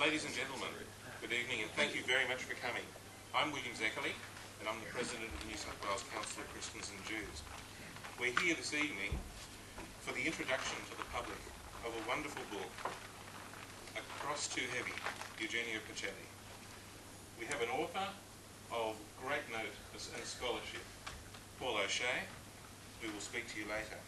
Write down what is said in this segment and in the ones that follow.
Ladies and gentlemen, good evening and thank you very much for coming. I'm William Szekely and I'm the President of the New South Wales Council of Christians and Jews. We're here this evening for the introduction to the public of a wonderful book, A Cross Too Heavy, Eugenio Pacelli. We have an author of great note and scholarship, Paul O'Shea, who will speak to you later.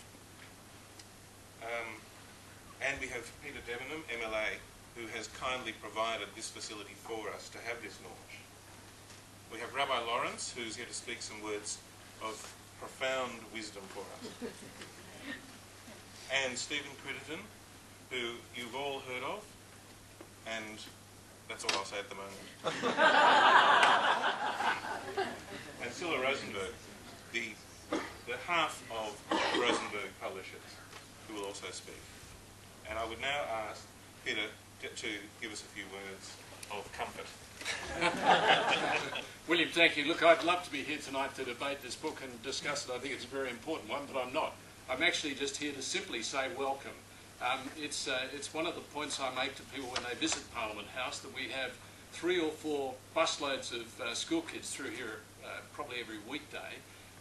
And we have Peter Debnam, MLA, who has kindly provided this facility for us to have this launch. We have Rabbi Lawrence, who's here to speak some words of profound wisdom for us. And Stephen Crittenden, who you've all heard of, and that's all I'll say at the moment. And Scilla Rosenberg, the half of Rosenberg publishers, who will also speak. And I would now ask Peter to give us a few words of comfort. William, thank you. Look, I'd love to be here tonight to debate this book and discuss it. I think it's a very important one, but I'm not. I'm actually just here to simply say welcome. It's one of the points I make to people when they visit Parliament House, that we have 3 or 4 busloads of school kids through here probably every weekday,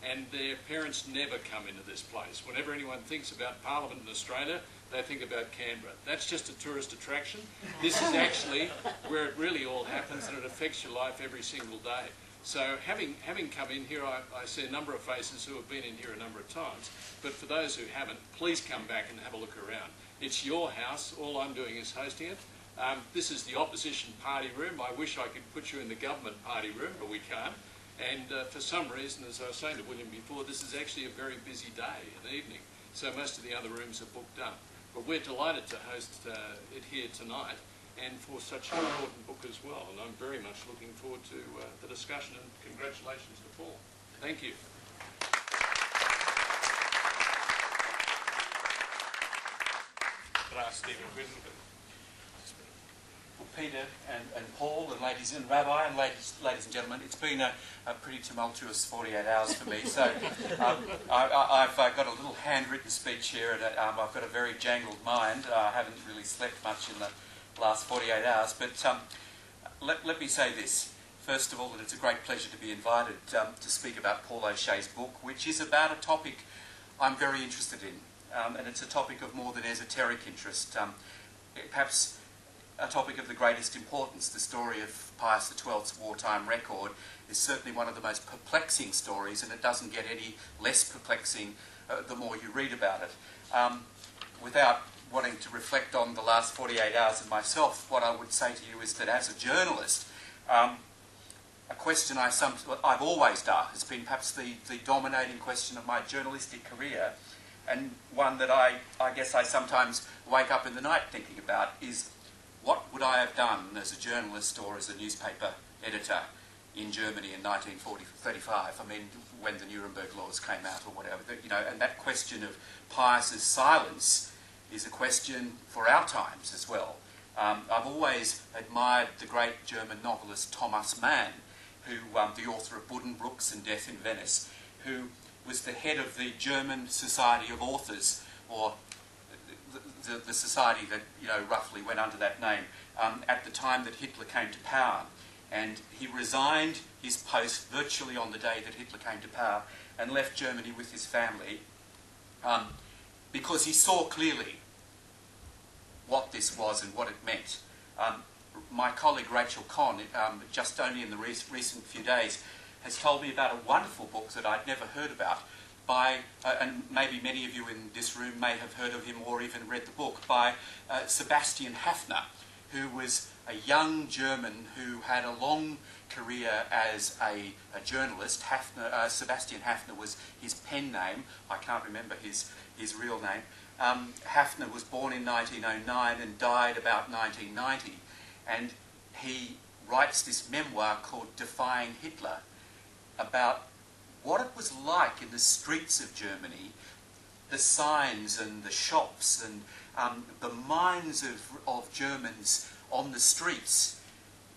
and their parents never come into this place. Whenever anyone thinks about Parliament in Australia, they think about Canberra. That's just a tourist attraction. This is actually where it really all happens, and it affects your life every single day. So having come in here, I see a number of faces who have been in here a number of times, but for those who haven't, please come back and have a look around. It's your house. All I'm doing is hosting it. This is the opposition party room. I wish I could put you in the government party room, but we can't. And for some reason, as I was saying to William before, this is actually a very busy day and evening, so most of the other rooms are booked up. But we're delighted to host it here tonight, and for such an important book as well. And I'm very much looking forward to the discussion, and congratulations to Paul. Thank you. Can I ask Stephen Crittenden? Well, Peter and Paul and ladies and Rabbi and ladies and gentlemen, it's been a pretty tumultuous 48 hours for me. So I've got a little handwritten speech here, and I've got a very jangled mind. I haven't really slept much in the last 48 hours, but let me say this. First of all, that it's a great pleasure to be invited to speak about Paul O'Shea's book, which is about a topic I'm very interested in, and it's a topic of more than esoteric interest. Perhaps a topic of the greatest importance. The story of Pius XII's wartime record is certainly one of the most perplexing stories, and it doesn't get any less perplexing the more you read about it. Without wanting to reflect on the last 48 hours of myself, what I would say to you is that as a journalist, a question I've always asked, has been perhaps the dominating question of my journalistic career, and one that I guess I sometimes wake up in the night thinking about, is what would I have done as a journalist or as a newspaper editor in Germany in 1935? I mean, when the Nuremberg laws came out or whatever, you know, and that question of Pius's silence is a question for our times as well. I've always admired the great German novelist Thomas Mann, who, the author of Buddenbrooks and Death in Venice, who was the head of the German Society of Authors, or the society that, you know, roughly went under that name, at the time that Hitler came to power. And he resigned his post virtually on the day that Hitler came to power and left Germany with his family because he saw clearly what this was and what it meant. My colleague Rachel Coyne, just only in the recent few days, has told me about a wonderful book that I'd never heard about by, and maybe many of you in this room may have heard of him or even read the book, by Sebastian Haffner, who was a young German who had a long career as a journalist. Sebastian Haffner was his pen name. I can't remember his real name. Haffner was born in 1909 and died about 1990. And he writes this memoir called Defying Hitler, about what it was like in the streets of Germany, the signs and the shops and the minds of Germans on the streets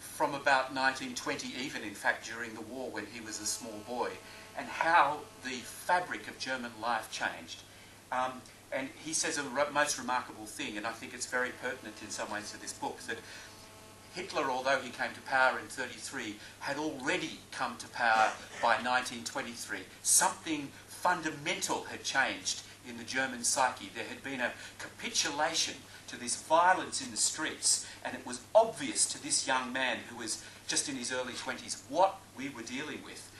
from about 1920, even in fact during the war when he was a small boy, and how the fabric of German life changed. And he says a most remarkable thing, and I think it's very pertinent in some ways to this book, that Hitler, although he came to power in 1933, had already come to power by 1923. Something fundamental had changed in the German psyche. There had been a capitulation to this violence in the streets, and it was obvious to this young man who was just in his early 20s what we were dealing with.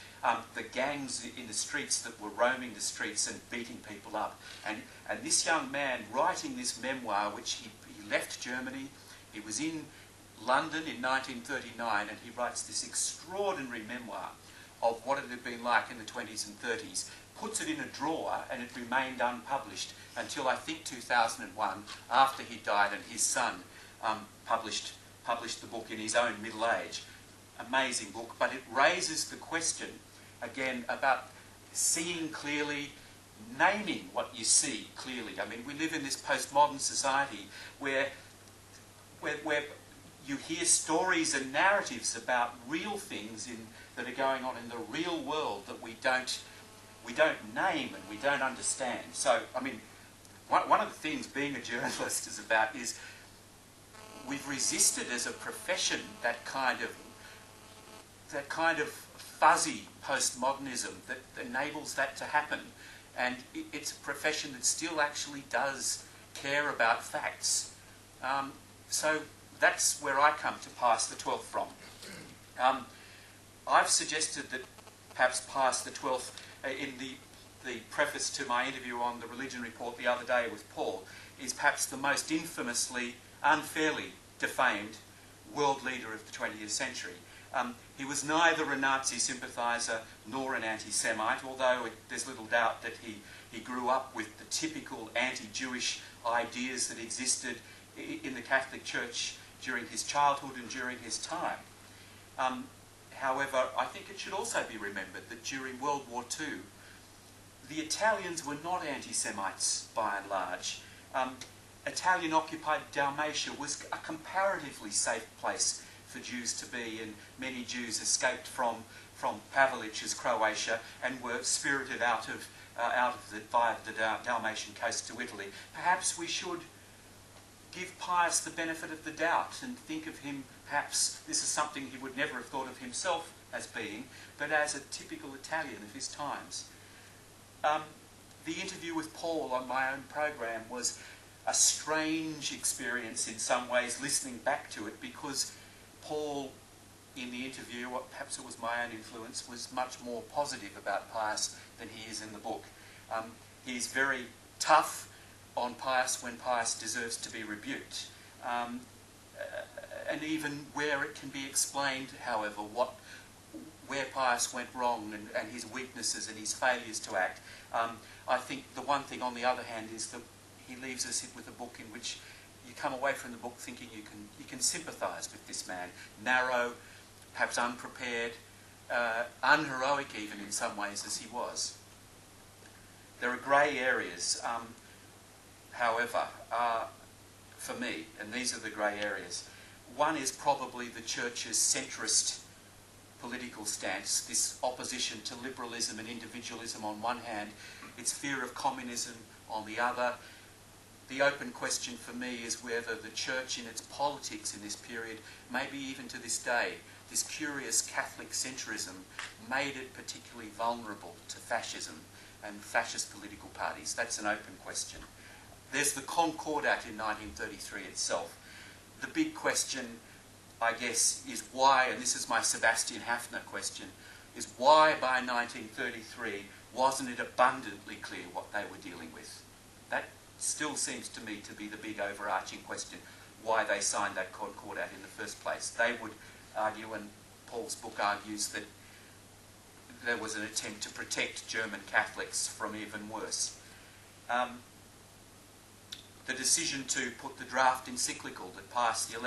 The gangs in the streets that were roaming the streets and beating people up. And this young man writing this memoir, which he left Germany, he was in London in 1939, and he writes this extraordinary memoir of what it had been like in the 20s and 30s, puts it in a drawer, and it remained unpublished until I think 2001, after he died, and his son published the book in his own middle age. Amazing book, but it raises the question, again, about seeing clearly, naming what you see clearly. I mean, we live in this postmodern society where you hear stories and narratives about real things that are going on in the real world that we don't name and we don't understand. So, I mean, one of the things being a journalist is about is we've resisted as a profession that kind of fuzzy postmodernism that enables that to happen. And it's a profession that still actually does care about facts. So that's where I come to Pius XII from. I've suggested that perhaps Pius XII, in the preface to my interview on the Religion Report the other day with Paul, is perhaps the most infamously, unfairly defamed world leader of the 20th century. He was neither a Nazi sympathiser nor an anti-Semite, although there's little doubt that he grew up with the typical anti-Jewish ideas that existed in the Catholic Church during his childhood and during his time. However, I think it should also be remembered that during World War II, the Italians were not anti-Semites by and large. Italian-occupied Dalmatia was a comparatively safe place for Jews to be, and many Jews escaped from Pavelić's Croatia and were spirited out of via the Dalmatian coast to Italy. Perhaps we should give Pius the benefit of the doubt and think of him, perhaps this is something he would never have thought of himself as being, but as a typical Italian of his times. The interview with Paul on my own program was a strange experience in some ways, listening back to it, because Paul, in the interview, perhaps it was my own influence, was much more positive about Pius than he is in the book. He's very tough on Pius when Pius deserves to be rebuked. And even where it can be explained, however, where Pius went wrong and his weaknesses and his failures to act. I think the one thing, on the other hand, is that he leaves us with a book in which you come away from the book thinking you can sympathise with this man. Narrow, perhaps unprepared, unheroic even in some ways as he was. There are grey areas, however, for me, and these are the grey areas. One is probably the Church's centrist political stance, this opposition to liberalism and individualism on one hand, its fear of communism on the other. The open question for me is whether the Church in its politics in this period, maybe even to this day, this curious Catholic centrism made it particularly vulnerable to fascism and fascist political parties. That's an open question. There's the Concordat in 1933 itself. The big question, I guess, is why, and this is my Sebastian Haffner question, is why by 1933 wasn't it abundantly clear what they were dealing with? That still seems to me to be the big overarching question, why they signed that Concordat in the first place. They would argue, and Paul's book argues, that there was an attempt to protect German Catholics from even worse. The decision to put the draft encyclical that Pius XI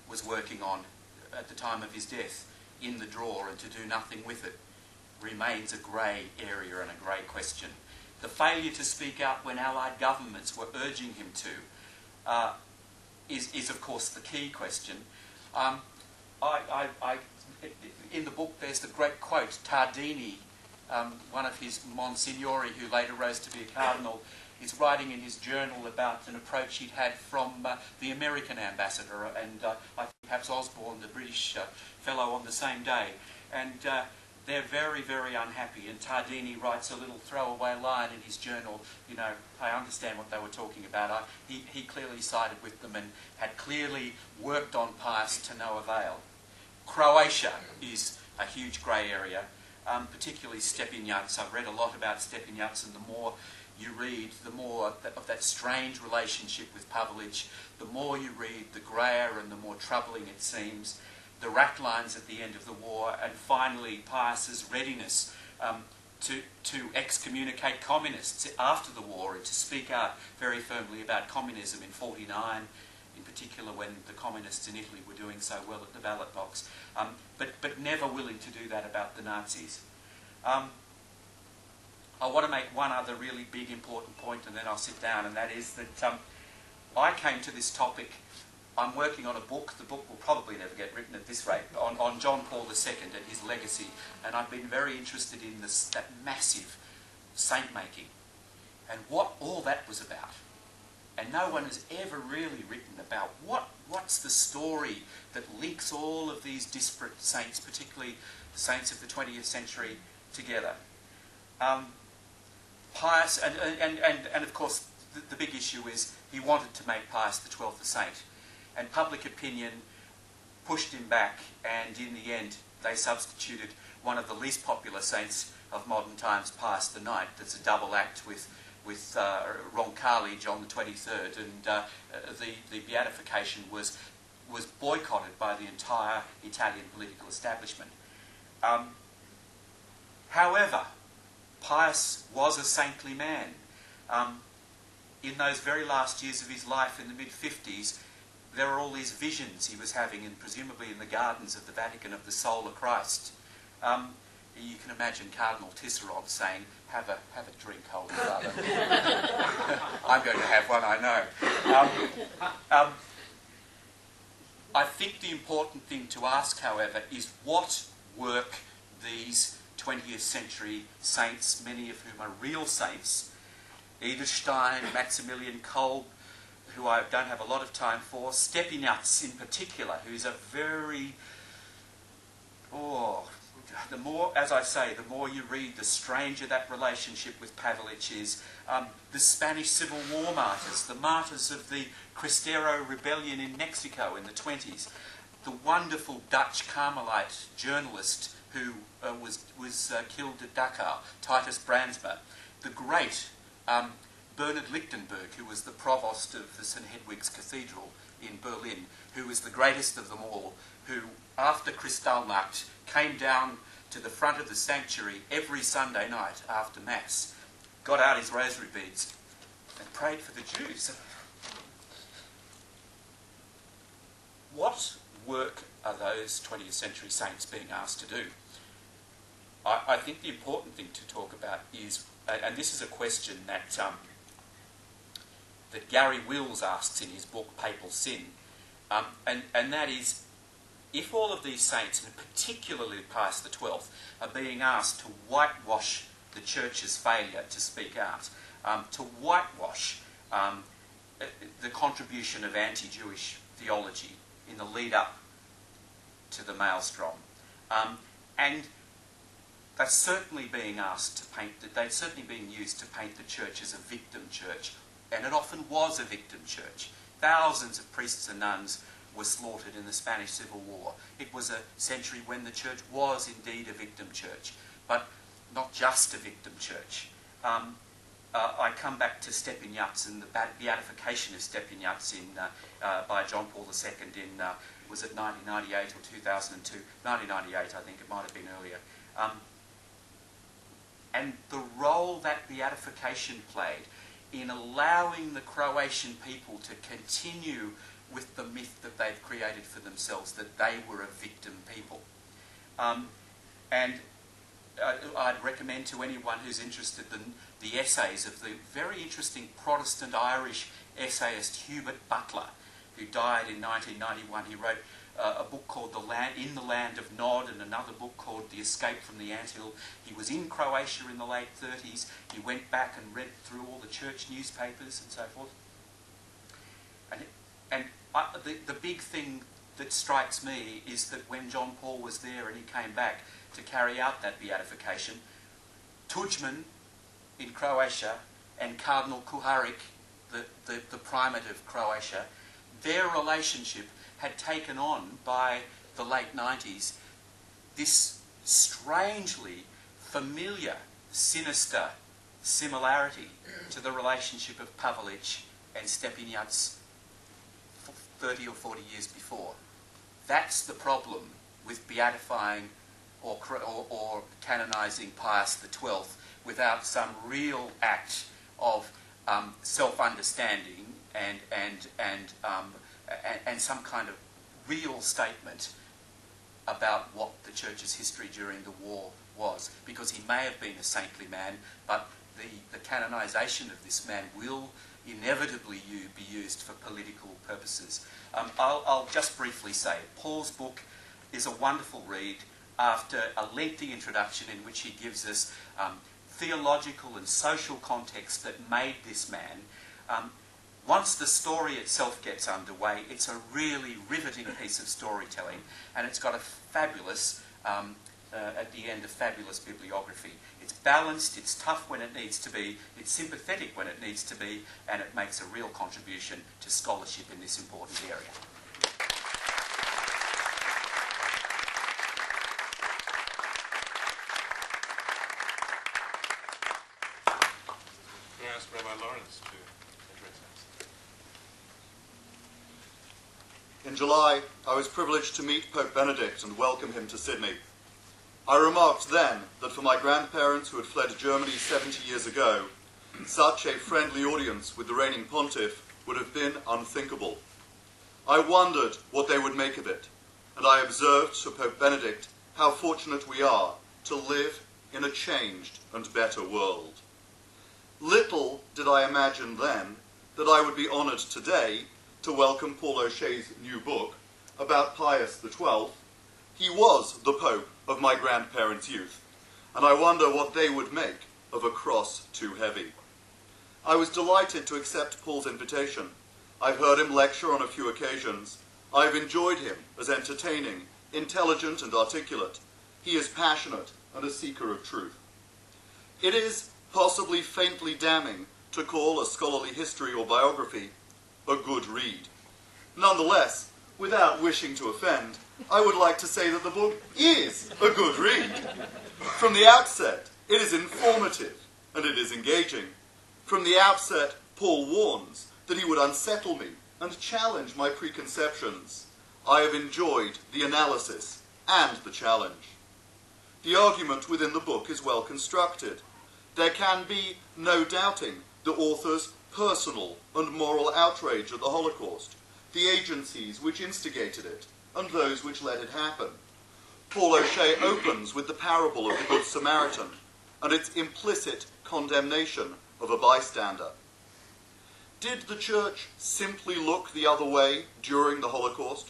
was working on at the time of his death in the drawer and to do nothing with it remains a grey area and a grey question. The failure to speak out when Allied governments were urging him to is of course the key question. In the book there's the great quote. Tardini, one of his Monsignori who later rose to be a cardinal, is writing in his journal about an approach he'd had from the American ambassador, and I think perhaps Osborne, the British fellow, on the same day. And they're very, very unhappy. And Tardini writes a little throwaway line in his journal, you know, I understand what they were talking about. He clearly sided with them and had clearly worked on Pius to no avail. Croatia is a huge grey area, particularly Stepinac. I've read a lot about Stepinac, and the more you read, the more of that strange relationship with Pavelić. The more you read, the greyer and the more troubling it seems. The ratlines at the end of the war, and finally Pius's readiness to excommunicate communists after the war and to speak out very firmly about communism in '49, in particular when the communists in Italy were doing so well at the ballot box, but never willing to do that about the Nazis. I want to make one other really big important point, and then I'll sit down, and that is that I came to this topic. I'm working on a book. The book will probably never get written at this rate, on John Paul II and his legacy, and I've been very interested in that massive saint-making and what all that was about. And no one has ever really written about what's the story that links all of these disparate saints, particularly the saints of the 20th century, together. Pius, and of course the big issue is he wanted to make Pius XII a saint, and public opinion pushed him back, and in the end they substituted one of the least popular saints of modern times, Pius IX. That's a double act with Roncalli, John the 23rd, and the beatification was boycotted by the entire Italian political establishment. However, Pius was a saintly man. In those very last years of his life, in the mid-50s, there were all these visions he was having, and presumably in the gardens of the Vatican, of the soul of Christ. You can imagine Cardinal Tisserand saying, have a drink, Holy Father. I'm going to have one, I know. I think the important thing to ask, however, is what work these 20th century saints, many of whom are real saints, Edelstein, Maximilian Kolb, who I don't have a lot of time for, Stepinac in particular, who's a very, the more, as I say, the more you read, the stranger that relationship with Pavelić is. The Spanish Civil War martyrs, the martyrs of the Cristero Rebellion in Mexico in the 20s, the wonderful Dutch Carmelite journalist who was killed at Dachau, Titus Brandsma, the great Bernard Lichtenberg, who was the provost of the St. Hedwig's Cathedral in Berlin, who was the greatest of them all, who, after Kristallnacht, came down to the front of the sanctuary every Sunday night after Mass, got out his rosary beads, and prayed for the Jews. What work are those 20th century saints being asked to do? I think the important thing to talk about is, and this is a question that Gary Wills asks in his book Papal Sin, and that is, if all of these saints, and particularly Pius XII, are being asked to whitewash the Church's failure to speak out, to whitewash the contribution of anti-Jewish theology in the lead-up to the Maelstrom, and they're certainly being asked to paint, they're certainly being used to paint the Church as a victim church, and it often was a victim church. Thousands of priests and nuns were slaughtered in the Spanish Civil War. It was a century when the church was indeed a victim church, but not just a victim church. I come back to Stepinac and the beatification of Stepinac by John Paul II in, was it 1998 or 2002? 1998, I think, it might have been earlier. And the role that beatification played in allowing the Croatian people to continue with the myth that they've created for themselves, that they were a victim people. And I'd recommend to anyone who's interested the essays of the very interesting Protestant Irish essayist Hubert Butler, who died in 1991. He wrote a book called In the Land of Nod, and another book called The Escape from the Anthill. He was in Croatia in the late 30s. He went back and read through all the church newspapers and so forth. And the big thing that strikes me is that when John Paul was there and he came back to carry out that beatification, Tudjman in Croatia and Cardinal Kuharic, the primate of Croatia, their relationship had taken on, by the late 90s, this strangely familiar, sinister similarity to the relationship of Pavelić and Stepinac 30 or 40 years before. That's the problem with beatifying or canonising Pius XII without some real act of self-understanding and some kind of real statement about what the Church's history during the war was. Because he may have been a saintly man, but the canonisation of this man will inevitably be used for political purposes. I'll just briefly say, Paul's book is a wonderful read after a lengthy introduction in which he gives us theological and social context that made this man. Once the story itself gets underway, it's a really riveting piece of storytelling, and it's got a fabulous, at the end, a fabulous bibliography. It's balanced, it's tough when it needs to be, it's sympathetic when it needs to be, and it makes a real contribution to scholarship in this important area. Can I ask Rabbi Lawrence to address us? In July, I was privileged to meet Pope Benedict and welcome him to Sydney. I remarked then that for my grandparents who had fled Germany 70 years ago, such a friendly audience with the reigning pontiff would have been unthinkable. I wondered what they would make of it, and I observed to Pope Benedict how fortunate we are to live in a changed and better world. Little did I imagine then that I would be honoured today to welcome Paul O'Shea's new book about Pius XII. He was the Pope of my grandparents' youth, and I wonder what they would make of A Cross Too Heavy. I was delighted to accept Paul's invitation. I've heard him lecture on a few occasions. I've enjoyed him as entertaining, intelligent and articulate. He is passionate and a seeker of truth. It is possibly faintly damning to call a scholarly history or biography a good read. Nonetheless, without wishing to offend, I would like to say that the book is a good read. From the outset, it is informative and it is engaging. From the outset, Paul warns that he would unsettle me and challenge my preconceptions. I have enjoyed the analysis and the challenge. The argument within the book is well constructed. There can be no doubting the author's personal and moral outrage at the Holocaust, the agencies which instigated it, and those which let it happen. Paul O'Shea opens with the parable of the Good Samaritan and its implicit condemnation of a bystander. Did the Church simply look the other way during the Holocaust?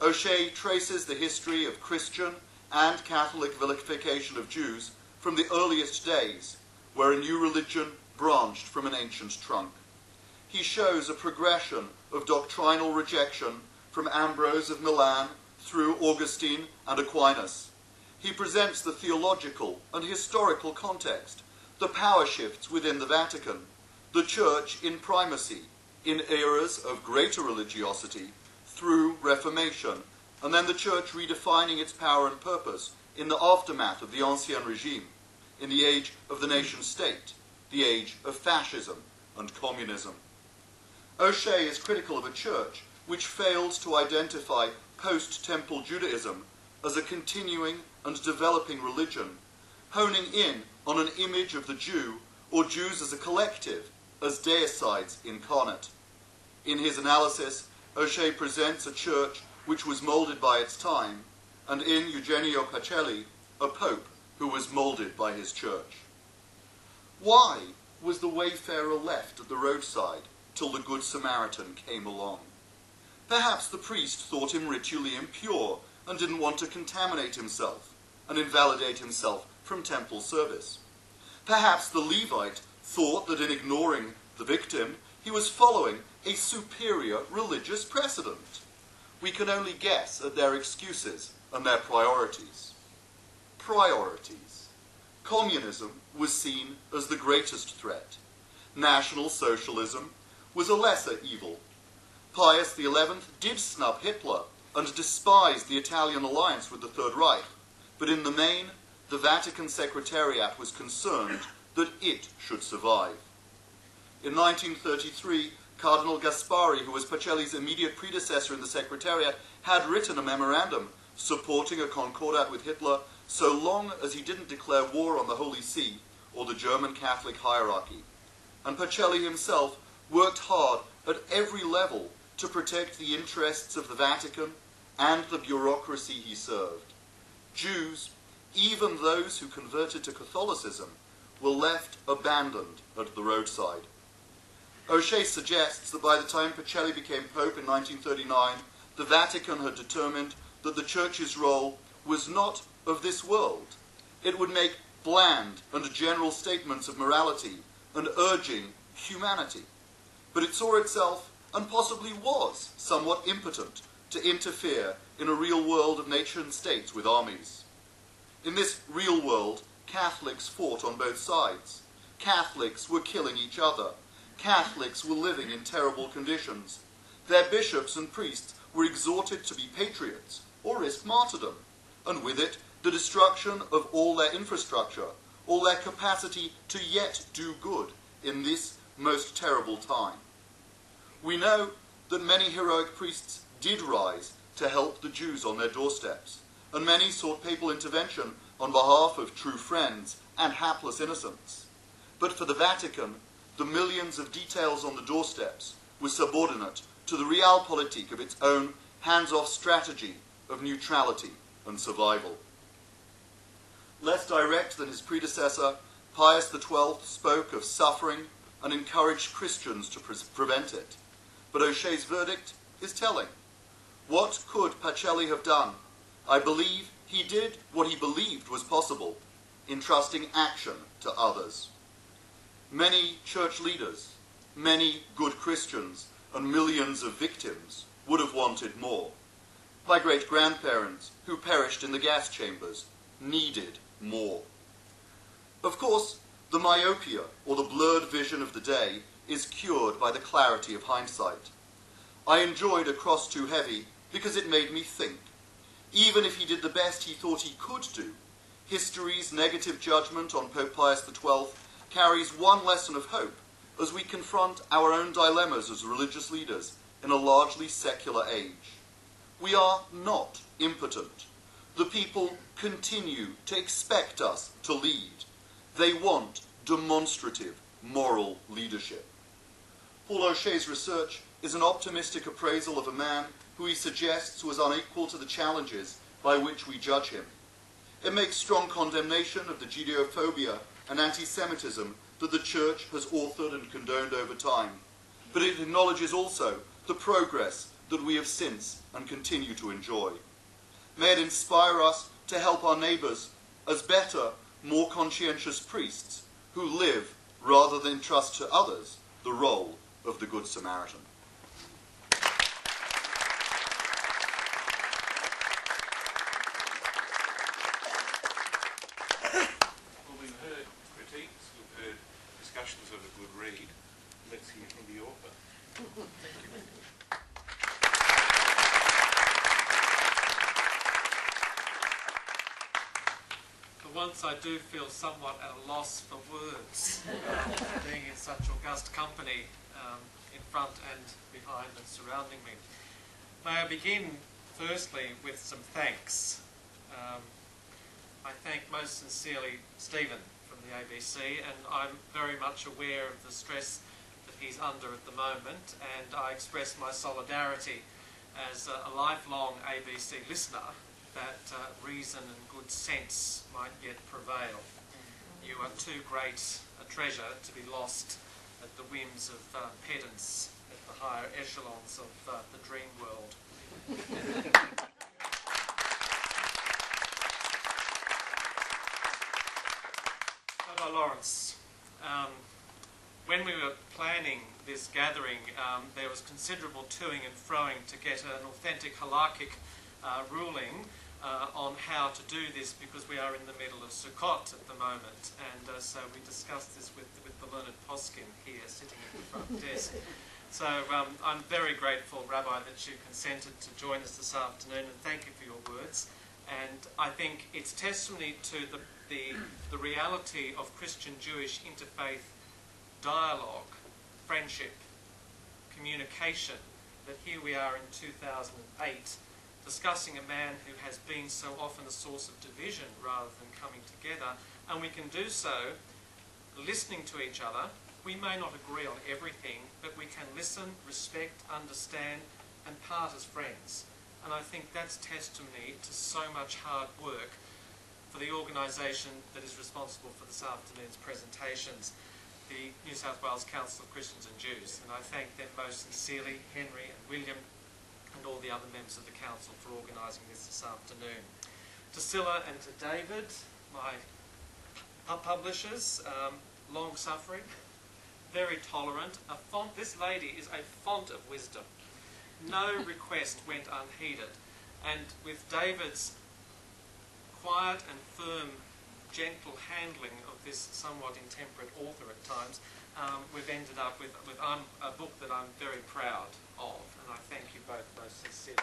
O'Shea traces the history of Christian and Catholic vilification of Jews from the earliest days, where a new religion branched from an ancient trunk. He shows a progression of doctrinal rejection from Ambrose of Milan through Augustine and Aquinas. He presents the theological and historical context, the power shifts within the Vatican, the Church in primacy, in eras of greater religiosity, through Reformation, and then the Church redefining its power and purpose in the aftermath of the Ancien Regime, in the age of the nation-state, the age of fascism and communism. O'Shea is critical of a church which fails to identify post-temple Judaism as a continuing and developing religion, honing in on an image of the Jew or Jews as a collective, as deicides incarnate. In his analysis, O'Shea presents a church which was moulded by its time, and in Eugenio Pacelli, a pope who was moulded by his church. Why was the wayfarer left at the roadside till the Good Samaritan came along? Perhaps the priest thought him ritually impure and didn't want to contaminate himself and invalidate himself from temple service. Perhaps the Levite thought that in ignoring the victim, he was following a superior religious precedent. We can only guess at their excuses and their priorities. Priorities. Communism was seen as the greatest threat. National Socialism was a lesser evil. Pius XI did snub Hitler and despised the Italian alliance with the Third Reich, but in the main, the Vatican Secretariat was concerned that it should survive. In 1933, Cardinal Gaspari, who was Pacelli's immediate predecessor in the Secretariat, had written a memorandum supporting a concordat with Hitler so long as he didn't declare war on the Holy See or the German Catholic hierarchy. And Pacelli himself worked hard at every level to protect the interests of the Vatican and the bureaucracy he served. Jews, even those who converted to Catholicism, were left abandoned at the roadside. O'Shea suggests that by the time Pacelli became Pope in 1939, the Vatican had determined that the Church's role was not of this world. It would make bland and general statements of morality and urging humanity. But it saw itself, and possibly was, somewhat impotent to interfere in a real world of nation-states with armies. In this real world, Catholics fought on both sides. Catholics were killing each other. Catholics were living in terrible conditions. Their bishops and priests were exhorted to be patriots or risk martyrdom, and with it, the destruction of all their infrastructure, all their capacity to yet do good in this most terrible time. We know that many heroic priests did rise to help the Jews on their doorsteps, and many sought papal intervention on behalf of true friends and hapless innocents. But for the Vatican, the millions of details on the doorsteps were subordinate to the realpolitik of its own hands-off strategy of neutrality and survival. Less direct than his predecessor, Pius XII spoke of suffering and encouraged Christians to prevent it. But O'Shea's verdict is telling. What could Pacelli have done? I believe he did what he believed was possible, entrusting action to others. Many church leaders, many good Christians, and millions of victims would have wanted more. My great-grandparents, who perished in the gas chambers, needed more. Of course, the myopia, or the blurred vision of the day, is cured by the clarity of hindsight. I enjoyed A Cross Too Heavy because it made me think. Even if he did the best he thought he could do, history's negative judgment on Pope Pius XII carries one lesson of hope as we confront our own dilemmas as religious leaders in a largely secular age. We are not impotent. The people continue to expect us to lead. They want demonstrative moral leadership. Paul O'Shea's research is an optimistic appraisal of a man who he suggests was unequal to the challenges by which we judge him. It makes strong condemnation of the Judeophobia and anti-Semitism that the Church has authored and condoned over time, but it acknowledges also the progress that we have since and continue to enjoy. May it inspire us to help our neighbours as better, more conscientious priests who live rather than trust to others the role of the Good Samaritan. Well, we've heard critiques, we've heard discussions of a good read. Let's hear from the author. Thank you. For once I do feel somewhat at a loss for words, being in such august company in front and behind and surrounding me. May I begin firstly with some thanks. I thank most sincerely Stephen from the ABC, and I'm very much aware of the stress that he's under at the moment, and I express my solidarity as a lifelong ABC listener that reason and good sense might yet prevail. You are too great a treasure to be lost at the whims of pedants at the higher echelons of the dream world. Rabbi Lawrence, when we were planning this gathering, there was considerable toing and froing to get an authentic halakhic ruling on how to do this, because we are in the middle of Sukkot at the moment, and so we discussed this with the learned poskim here sitting at the front desk. So I'm very grateful, Rabbi, that you consented to join us this afternoon, and thank you for your words. And I think it's testimony to the reality of Christian-Jewish interfaith dialogue, friendship, communication, that here we are in 2008 discussing a man who has been so often a source of division rather than coming together, and we can do so listening to each other. We may not agree on everything, but we can listen, respect, understand, and part as friends. And I think that's testimony to so much hard work for the organisation that is responsible for this afternoon's presentations, the New South Wales Council of Christians and Jews. And I thank them most sincerely, Henry and William, and all the other members of the Council, for organising this afternoon. To Scilla and to David, my publishers, long-suffering, very tolerant. This lady is a font of wisdom. No request went unheeded. And with David's quiet and firm, gentle handling of this somewhat intemperate author at times, we've ended up with a book that I'm very proud of, and I thank you both most sincerely.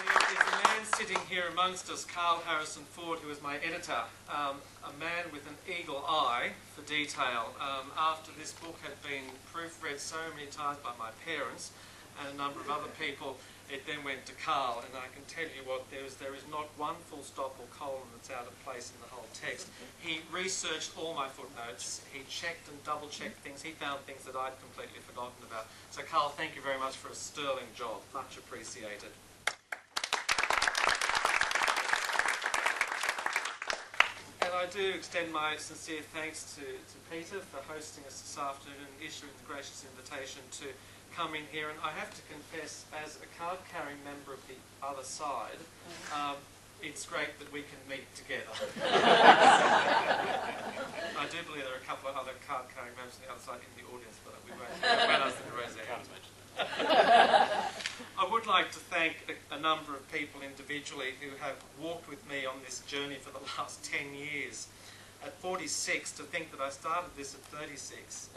There is a man sitting here amongst us, Carl Harrison Ford, who is my editor, a man with an eagle eye for detail. After this book had been proofread so many times by my parents and a number of other people, it then went to Carl, and I can tell you what, there is not one full stop or colon that's out of place in the whole text. He researched all my footnotes, he checked and double-checked things, he found things that I'd completely forgotten about. So Carl, thank you very much for a sterling job, much appreciated. And I do extend my sincere thanks to Peter for hosting us this afternoon and issuing the gracious invitation to come in here. And I have to confess, as a card-carrying member of the other side, it's great that we can meet together. I do believe there are a couple of other card-carrying members on the other side in the audience, but we won't ask them to raise their hands. I would like to thank a number of people individually who have walked with me on this journey for the last 10 years. At 46, to think that I started this at 36,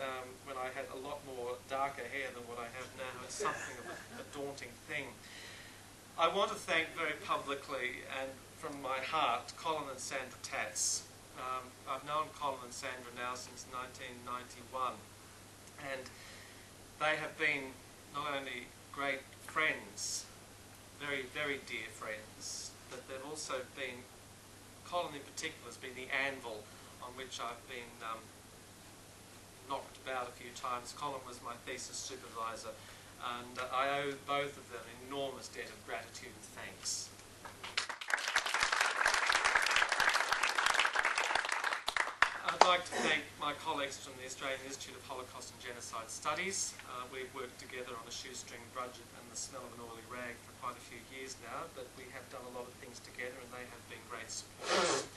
when I had a lot more darker hair than what I have now, it's something of a daunting thing. I want to thank very publicly and from my heart Colin and Sandra Tatz. I've known Colin and Sandra now since 1991, and they have been not only great friends, very, very dear friends, but they've also been, Colin in particular has been the anvil on which I've been knocked about a few times. Colin was my thesis supervisor, and I owe both of them an enormous debt of gratitude and thanks. I'd like to thank my colleagues from the Australian Institute of Holocaust and Genocide Studies. We've worked together on a shoestring budget and the smell of an oily rag for quite a few years now, but we have done a lot of things together and they have been great supporters.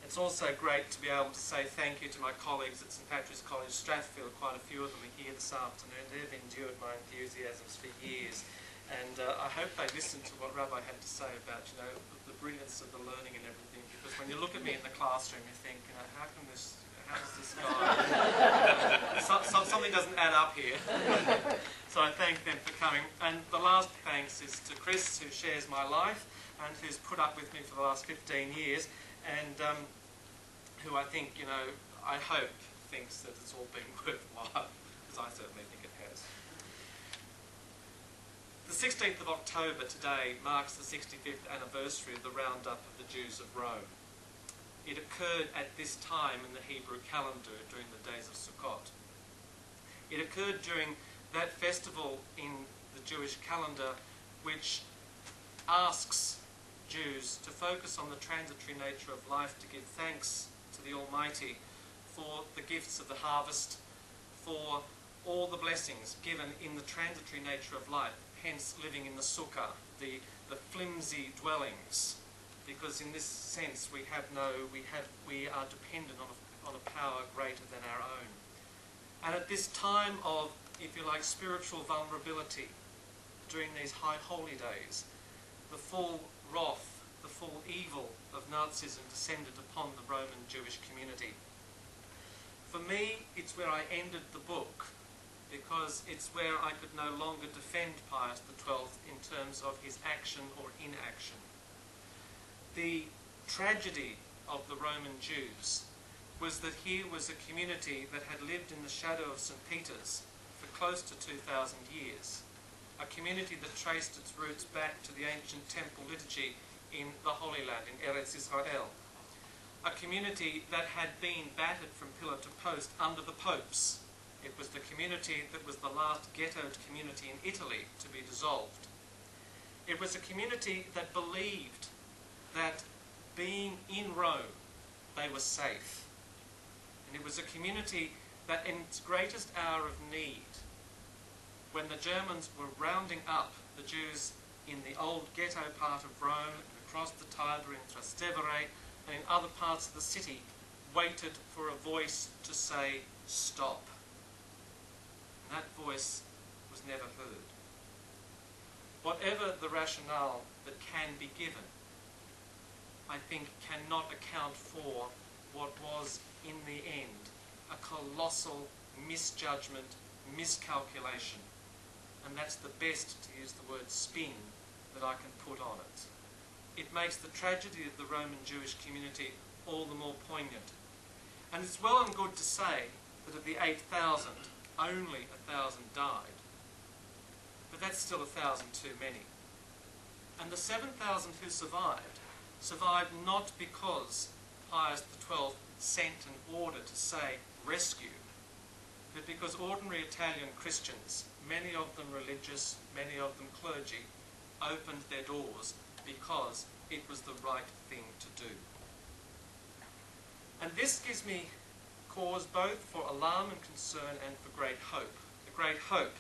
It's also great to be able to say thank you to my colleagues at St Patrick's College, Strathfield. Quite a few of them are here this afternoon. They've endured my enthusiasms for years, and I hope they listened to what Rabbi had to say about, you know, the brilliance of the learning and everything. Because when you look at me in the classroom, you think, you know, how does this guy? Something doesn't add up here. So I thank them for coming. And the last thanks is to Chris, who shares my life and who's put up with me for the last 15 years, and who I think, you know, I hope thinks that it's all been worthwhile, because I certainly think it has. The 16th of October today marks the 65th anniversary of the roundup of the Jews of Rome. It occurred at this time in the Hebrew calendar during the days of Sukkot. It occurred during that festival in the Jewish calendar which asks Jews to focus on the transitory nature of life, to give thanks to the Almighty for the gifts of the harvest, for all the blessings given in the transitory nature of life, hence living in the sukkah, the flimsy dwellings, because in this sense we are dependent on a power greater than our own. And at this time of, if you like, spiritual vulnerability, during these high holy days, the full wrath, the full evil of Nazism descended upon the Roman Jewish community. For me, it's where I ended the book, because it's where I could no longer defend Pius XII in terms of his action or inaction. The tragedy of the Roman Jews was that here was a community that had lived in the shadow of St. Peter's for close to 2,000 years, a community that traced its roots back to the ancient temple liturgy in the Holy Land, in Eretz Israel, a community that had been battered from pillar to post under the popes. It was the community that was the last ghettoed community in Italy to be dissolved. It was a community that believed that being in Rome, they were safe. And it was a community that in its greatest hour of need, when the Germans were rounding up the Jews in the old ghetto part of Rome, across the Tiber in Trastevere, and in other parts of the city, waited for a voice to say, stop. And that voice was never heard. Whatever the rationale that can be given, I think cannot account for what was, in the end, a colossal misjudgment, miscalculation. And that's the best, to use the word spin, that I can put on it. It makes the tragedy of the Roman Jewish community all the more poignant. And it's well and good to say that of the 8,000, only 1,000 died. But that's still 1,000 too many. And the 7,000 who survived not because Pius XII sent an order to say rescue, but because ordinary Italian Christians, many of them religious, many of them clergy, opened their doors because it was the right thing to do. And this gives me cause both for alarm and concern and for great hope. The great hope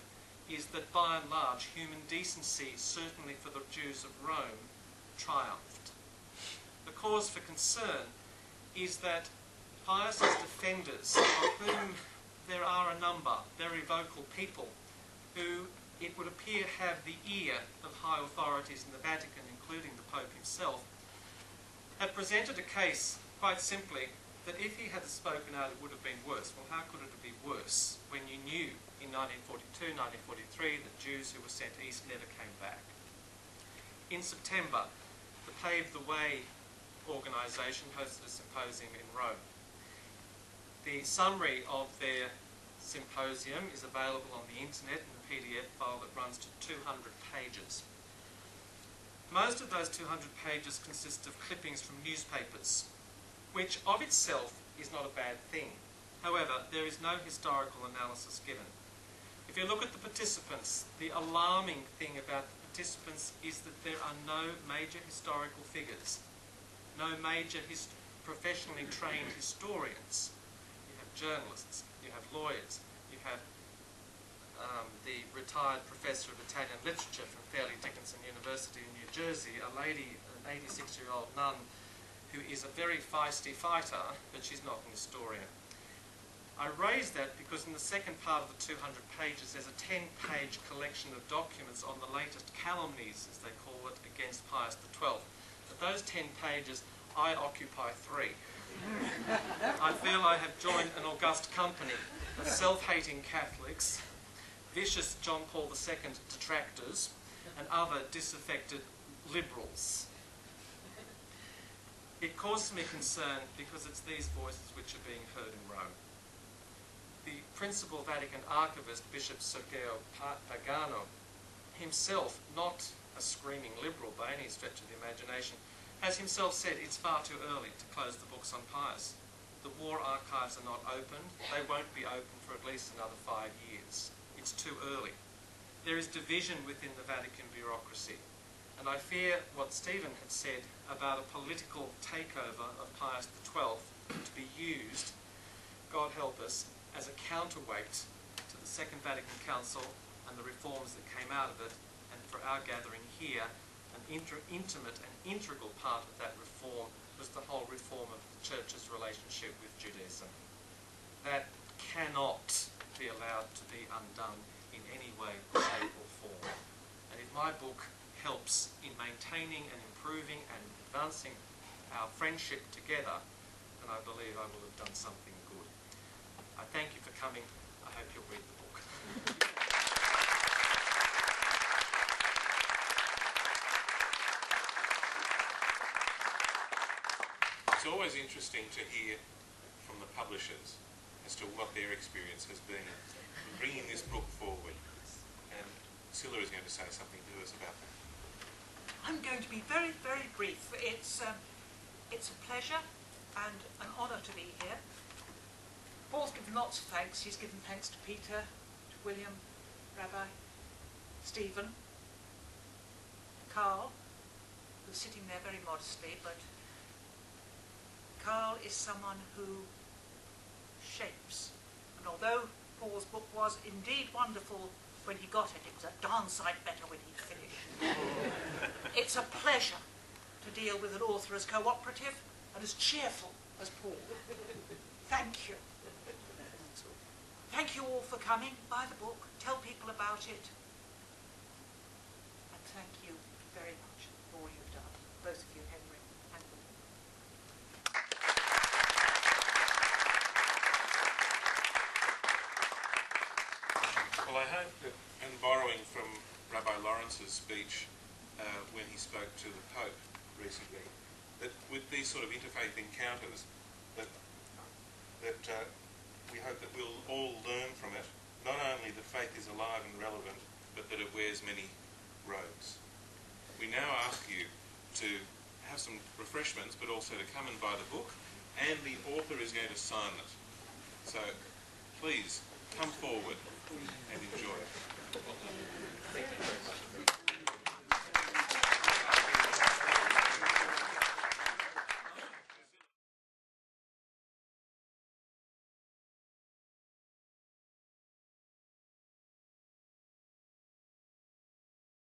is that by and large human decency, certainly for the Jews of Rome, triumphed. The cause for concern is that Pius's defenders, of whom there are a number, very vocal people, who it would appear have the ear of high authorities in the Vatican, including the Pope himself, have presented a case, quite simply, that if he had spoken out it would have been worse. Well, how could it be worse when you knew in 1942, 1943 that Jews who were sent east never came back? In September, the Pave the Way organisation hosted a symposium in Rome. The summary of their symposium is available on the internet in a PDF file that runs to 200 pages. Most of those 200 pages consist of clippings from newspapers, which of itself is not a bad thing. However, there is no historical analysis given. If you look at the participants, the alarming thing about the participants is that there are no major historical figures, no major professionally trained historians. You have journalists, you have lawyers, you have the retired professor of Italian literature from Fairleigh Dickinson University in New Jersey, a lady, an 86-year-old nun, who is a very feisty fighter, but she's not an historian. I raise that because in the second part of the 200 pages, there's a 10-page collection of documents on the latest calumnies, as they call it, against Pius XII. But those 10 pages, I occupy 3. I feel I have joined an august company of self-hating Catholics, vicious John Paul II detractors, and other disaffected liberals. It causes me concern because it's these voices which are being heard in Rome. The principal Vatican archivist, Bishop Sergio Pagano, himself not a screaming liberal by any stretch of the imagination, has himself said it's far too early to close the books on Pius. The war archives are not opened. They won't be open for at least another 5 years. It's too early. There is division within the Vatican bureaucracy. And I fear what Stephen had said about a political takeover of Pius XII to be used, God help us, as a counterweight to the Second Vatican Council and the reforms that came out of it, and for our gathering here, an intimate and integral part of that reform was the whole reform of the Church's relationship with Judaism. That cannot be allowed to be undone in any way, shape or form. And if my book helps in maintaining and improving and advancing our friendship together, then I believe I will have done something good. I thank you for coming. I hope you'll read the book. It's always interesting to hear from the publishers as to what their experience has been in bringing this book forward. And Scilla is going to say something to us about that. I'm going to be very, very brief. It's a pleasure and an honour to be here. Paul's given lots of thanks. He's given thanks to Peter, to William, Rabbi, Stephen, Carl, who's sitting there very modestly, but Carl is someone who shapes. And although Paul's book was indeed wonderful when he got it, it was a darn sight better when he finished. It's a pleasure to deal with an author as cooperative and as cheerful as Paul. Thank you. Thank you all for coming. Buy the book, tell people about it. And thank you very much for all you've done, both of you, Henry and William. Well, I hope that, and borrowing from Rabbi Lawrence's speech when he spoke to the Pope recently, that with these sort of interfaith encounters, that we hope that we'll all learn from it, not only that faith is alive and relevant, but that it wears many robes. We now ask you to have some refreshments, but also to come and buy the book, and the author is going to sign it. So please come forward.